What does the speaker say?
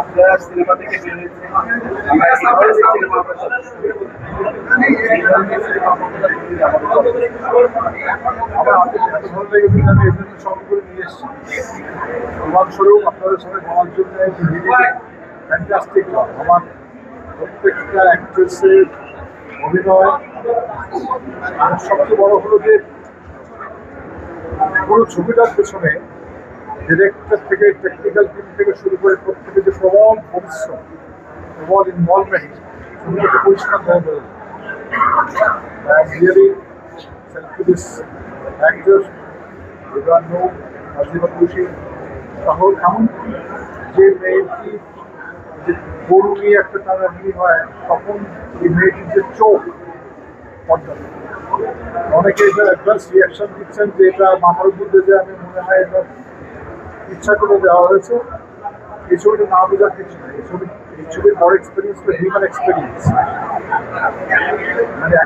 আপনারা সিনেমা থেকে উদাহরণস্বরূপ আপনাদের সঙ্গে যাওয়ার জন্য ফ্যান্টাস্টিক আমার প্রত্যেকটা অ্যাক্ট্রেসের অভিনয়। সবচেয়ে বড় হলো যে পুরো ছবিটার পেছনে ডিরেক্টর থেকে টেকনিক্যাল টিম থেকে শুরু করে প্রত্যেকে যে প্রবল পরিশ্রম, প্রবল ইনভলভমেন্ট, ছবিটাকে পরিষ্কার হয়ে বেরোবে। রিয়েলি দিস অ্যাক্টর আজিবা খুশি সহ এমনকি যে মেয়েটি যে গরু নিয়ে একটা টানাটানি হয় তখন এই মেয়েটির যে চোখ পর্দা, অনেকে এটা অ্যাডভান্স রিয়াকশন দিচ্ছেন যে এটা মাথার মধ্যে যে আমি মনে হয় এটা ইচ্ছা করে দেওয়া হয়েছে। এই ছবিটা না বোঝার কিছু নেই। এই ছবির বড় এক্সপিরিয়েন্স হিউম্যান এক্সপিরিয়েন্স, মানে